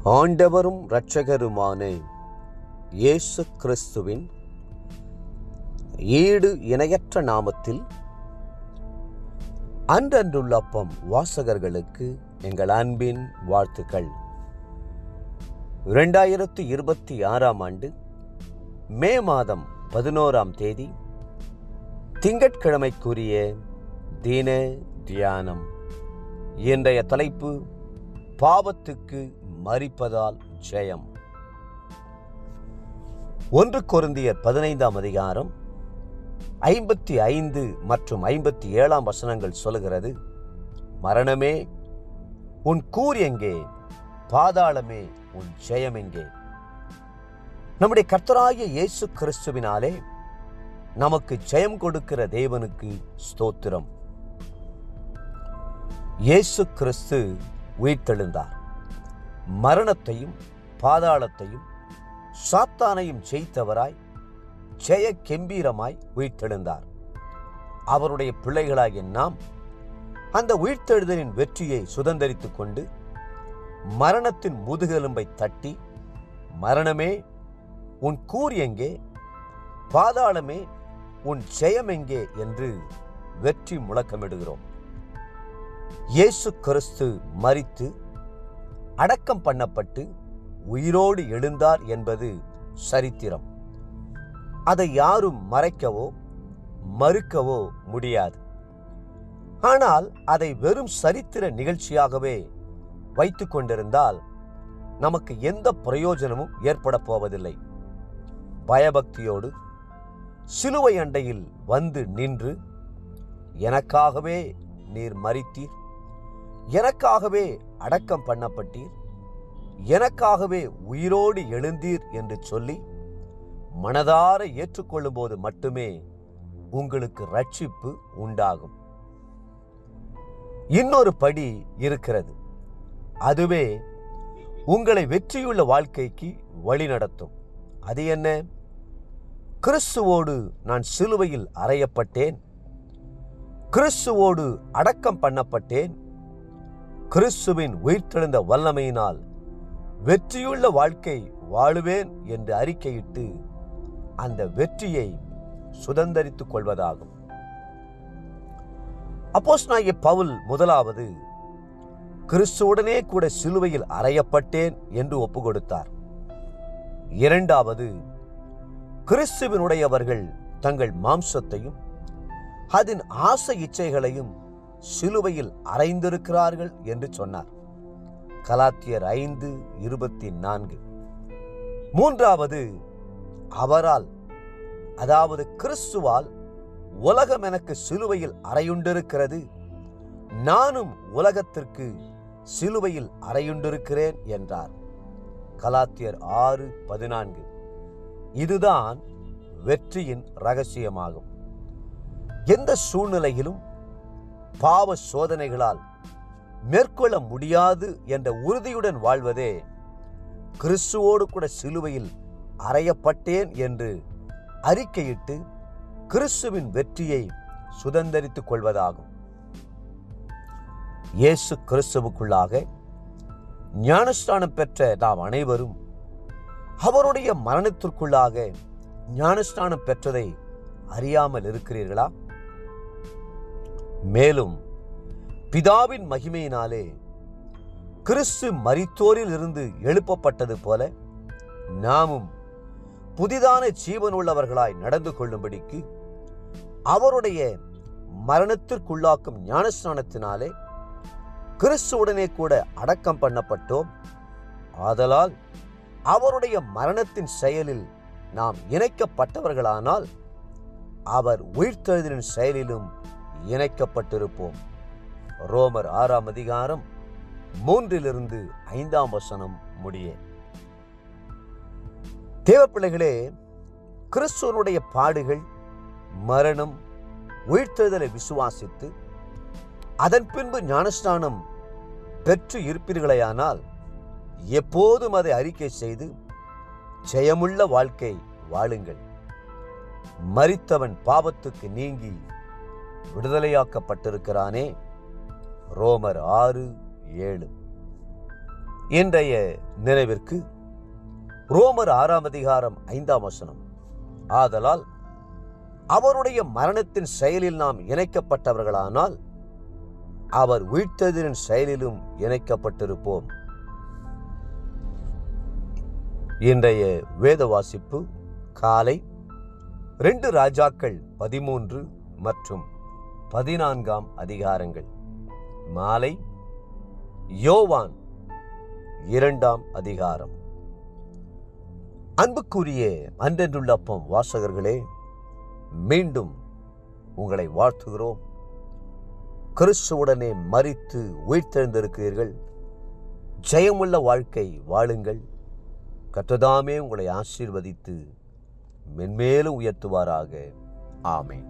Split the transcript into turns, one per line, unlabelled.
ஆண்டவரும் இரட்சகருமான இயேசு கிறிஸ்துவின் ஈடு இணையற்ற நாமத்தில் அன்றன்றுள்ள அப்பம் வாசகர்களுக்கு எங்கள் அன்பின் வாழ்த்துக்கள். 2026 ஆண்டு மே மாதம் 11ஆம் தேதி திங்கட்கிழமைக்குரிய தின தியானம். இன்றைய தலைப்பு பாவத்துக்கு மரிப்பதால் ஜெயம். 1 கொரிந்தியர் 15ஆம் அதிகாரம் 55 மற்றும் 57ஆம் வசனங்கள் சொல்லுகிறது, மரணமே உன் கூர் எங்கே, பாதாளமே உன் ஜெயம் எங்கே. நம்முடைய கர்த்தராகிய இயேசு கிறிஸ்துவினாலே நமக்கு ஜெயம் கொடுக்கிற தேவனுக்கு ஸ்தோத்திரம். இயேசு கிறிஸ்து உயிர்த்தெழுந்தார். மரணத்தையும் பாதாளத்தையும் சாத்தானையும் ஜெயித்தவராய் ஜெய கெம்பீரமாய் உயிர்த்தெழுந்தார். அவருடைய பிள்ளைகளாகிய நாம் அந்த உயிர்த்தெழுதலின் வெற்றியை சுதந்தரித்துக் கொண்டு மரணத்தின் முதுகெலும்பை தட்டி, மரணமே உன் கூர் எங்கே, பாதாளமே உன் ஜெயம் எங்கே என்று வெற்றி முழக்கமிடுகிறோம். இயேசு கிறிஸ்து மரித்து அடக்கம் பண்ணப்பட்டு உயிரோடு எழுந்தார் என்பது சரித்திரம். அதை யாரும் மறைக்கவோ மறுக்கவோ முடியாது. ஆனால் அதை வெறும் சரித்திர நிகழ்ச்சியாகவே வைத்துக் கொண்டிருந்தால் நமக்கு எந்த பிரயோஜனமும் ஏற்பட போவதில்லை. பயபக்தியோடு சிலுவை அண்டையில் வந்து நின்று, எனக்காகவே நீர் மரித்தீர், எனக்காகவே அடக்கம் பண்ணப்பட்டீர், எனக்காகவே உயிரோடு எழுந்தீர் என்று சொல்லி மனதார ஏற்றுக்கொள்ளும் போது மட்டுமே உங்களுக்கு ரட்சிப்பு உண்டாகும். இன்னொரு படி இருக்கிறது. அதுவே உங்களை வெற்றியுள்ள வாழ்க்கைக்கு வழி நடத்தும். அது என்ன? கிறிஸ்துவோடு நான் சிலுவையில் அறையப்பட்டேன், கிறிஸ்துவோடு அடக்கம் பண்ணப்பட்டேன், கிறிஸ்துவின் உயிர்த்தெழுந்த வல்லமையினால் வெற்றியுள்ள வாழ்க்கை வாழுவேன் என்று அறிக்கையிட்டு அந்த வெற்றியை சுதந்தரித்துக் கொள்வதாகும். அப்போஸ்தலனாகிய பவுல் முதலாவது கிறிஸ்துவுடனே கூட சிலுவையில் அறையப்பட்டேன் என்று ஒப்பு கொடுத்தார். இரண்டாவது, கிறிஸ்துவினுடையவர்கள் தங்கள் மாம்சத்தையும் அதன் ஆசை இச்சைகளையும் சிலுவையில் அறைந்திருக்கிறார்கள் என்று சொன்னார். கலாத்தியர் 5:24. மூன்றாவது, அவரால், அதாவது கிறிஸ்துவால் உலகம் எனக்கு சிலுவையில் அறையுண்டிருக்கிறது, நானும் உலகத்திற்கு சிலுவையில் அறையுண்டிருக்கிறேன் என்றார். கலாத்தியர் 6:14. இதுதான் வெற்றியின் ரகசியமாகும். எந்த சூழ்நிலையிலும் பாவ சோதனைகளால் மேற்கொள்ள முடியாது என்ற உறுதியுடன் வாழ்வதே கிறிஸ்துவோடு கூட சிலுவையில் அறையப்பட்டேன் என்று அறிக்கையிட்டு கிறிஸ்துவின் வெற்றியை சுதந்தரித்துக் கொள்வதாகும். இயேசு கிறிஸ்துவுக்குள்ளாக ஞானஸ்நானம் பெற்ற நாம் அனைவரும் அவருடைய மரணத்திற்குள்ளாக ஞானஸ்நானம் பெற்றதை அறியாமல் இருக்கிறீர்களா? மேலும் பிதாவின் மகிமையினாலே கிறிஸ்து மரித்தோரில் இருந்து எழுப்பப்பட்டது போல நாமும் புதிதான ஜீவனுள்ளவர்களாய் நடந்து கொள்ளும்படிக்கு அவருடைய மரணத்திற்குள்ளாக்கும் ஞானஸ்நானத்தினாலே கிறிஸ்துவுடனே கூட அடக்கம் பண்ணப்பட்டோம். ஆதலால் அவருடைய மரணத்தின் செயலில் நாம் இணைக்கப்பட்டவர்களானால் அவர் உயிர்த்தெழுதலின் செயலிலும் இணைக்கப்பட்டிருப்போம். ரோமர் 6ஆம் அதிகாரம் 3-5 வசனம் முடிய. தேவப்பிள்ளைகளே, கிறிஸ்துவனுடைய பாடுகள், மரணம், உயிர்த்தெழுதலை விசுவாசித்து அதன் பின்பு ஞானஸ்நானம் பெற்று இருப்பீர்களேயானால் எப்போதும் அதை அறிக்கை செய்து ஜெயமுள்ள வாழ்க்கை வாழுங்கள். மரித்தவன் பாவத்துக்கு நீங்கி விடுதலையாக்கப்பட்டிருக்கிறானே. ரோமர் 6:7. இன்றைய நிறைவிற்கு ரோமர் 6:5 ஆதலால் அவருடைய மரணத்தின் செயலில் நாம் இணைக்கப்பட்டவர்களானால் அவர் உயிர்த்தெழுதலின் செயலிலும் இணைக்கப்பட்டிருப்போம். இன்றைய வேத வாசிப்பு காலை 2 ராஜாக்கள் 13 மற்றும் 14 மாலை யோவான் 2 அன்புக்குரிய அன்றென்றுள்ள அப்பம் வாசகர்களே, மீண்டும் உங்களை வாழ்த்துகிறோம். கிறிஸ்துவுடனே மரித்து உயிர்த்தெழுந்திருக்கிறீர்கள். ஜெயமுள்ள வாழ்க்கை வாழுங்கள். கர்த்தர் உங்களை ஆசீர்வதித்து மென்மேலும் உயர்த்துவாராக. ஆமென்.